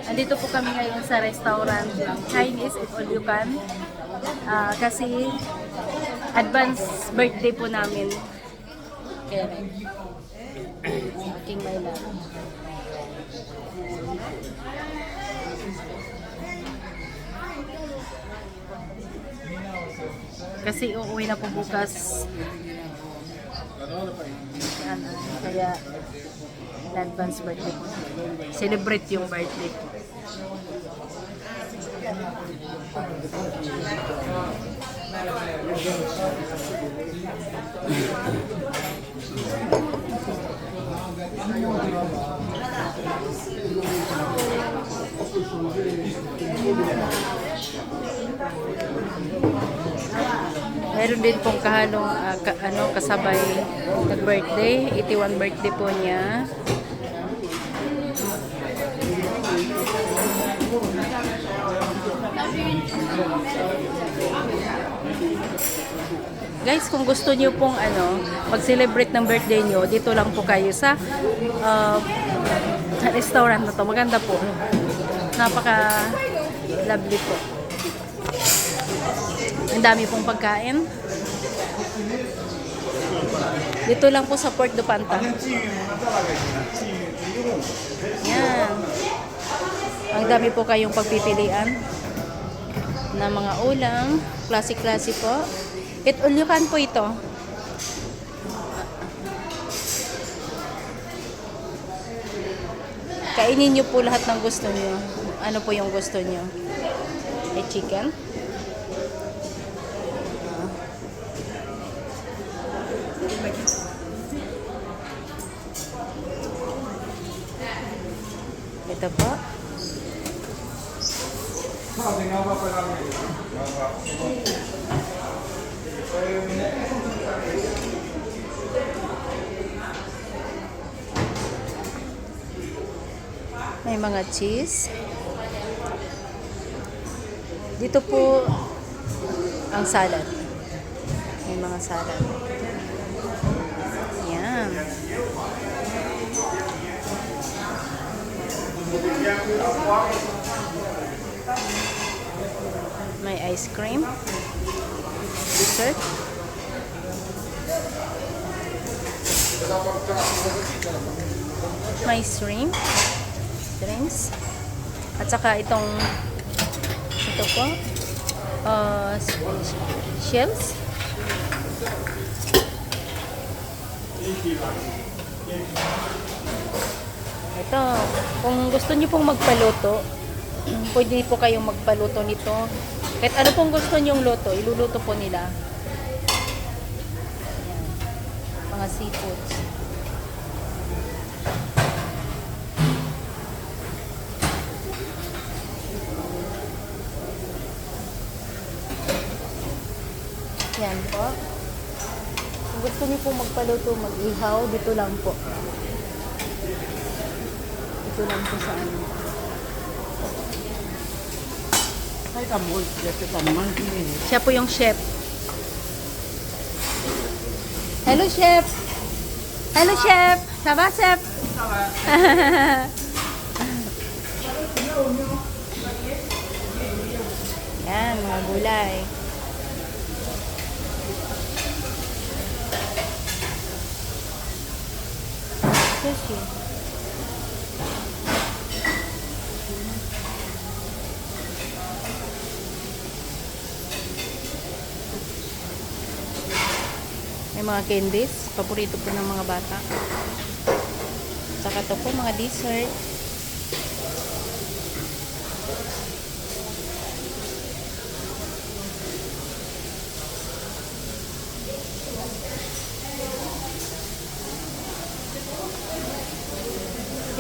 Andito po kami ngayon sa restaurant Chinese if all you can. Kasi advance birthday po namin. Karen. Sa aking my love. Kasi uuwi na po bukas. Kaya advance birthday po. Celebrate yung birthday po. Meron din pong kahalong kasabay nag-birthday, 81 birthday po niya. Guys, kung gusto niyo pong mag-celebrate ng birthday niyo, dito lang po kayo sa restaurant na to. Maganda po. Napaka lovely po. Ang dami pong pagkain. Dito lang po sa Port de Panta. Yan. Ang dami po kayong pagpipilian na mga ulam. Klase-klase po. Eat all you can po ito. Kainin nyo po lahat ng gusto nyo. Ano po yung gusto nyo? May chicken. Ito po. May mga cheese. Dito po ang salad. May mga salad. Yan. May ice cream. Dessert. May shrimp. Drinks. At saka ito po. Shells. Ito, kung gusto niyo pong magpaluto, pwede po kayong magpaluto nito. Kahit ano pong gusto niyong luto, iluluto po nila. Ayan. Mga seafoods. Yan po. Kung gusto niyo pong magpaluto, mag-ihaw, dito lang po. Dito lang po sa ano. Siya po yung chef. Hello, chef! Hello, chef! Ça va, chef? Yan, mga gulay. Sushi. May mga candies, paborito po ng mga bata. Saka ito po mga dessert.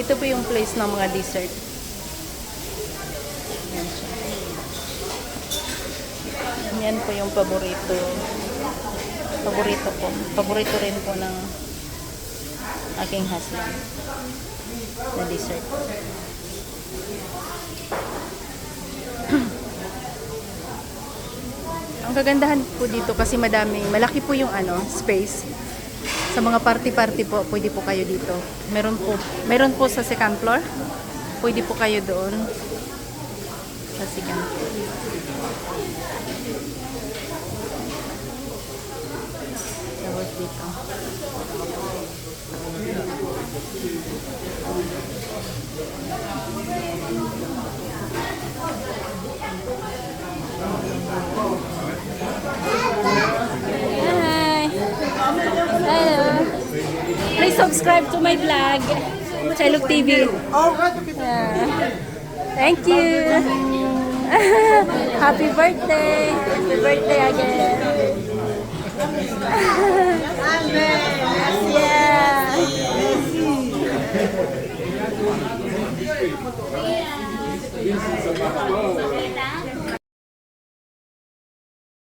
Ito po yung place ng mga dessert. Yan siya. Yan po yung paborito. Paborito po. Paborito rin po ng aking husband na dessert. Ang kagandahan po dito kasi malaki po yung space. Sa mga party-party po, pwede po kayo dito. Meron po sa second floor. pwede po kayo doon. Kasi ganito. Tapos dito. Hi! Hello! Please subscribe to my vlog. Chelog TV. Yeah. Thank you! Happy birthday! Happy birthday again! Yeah!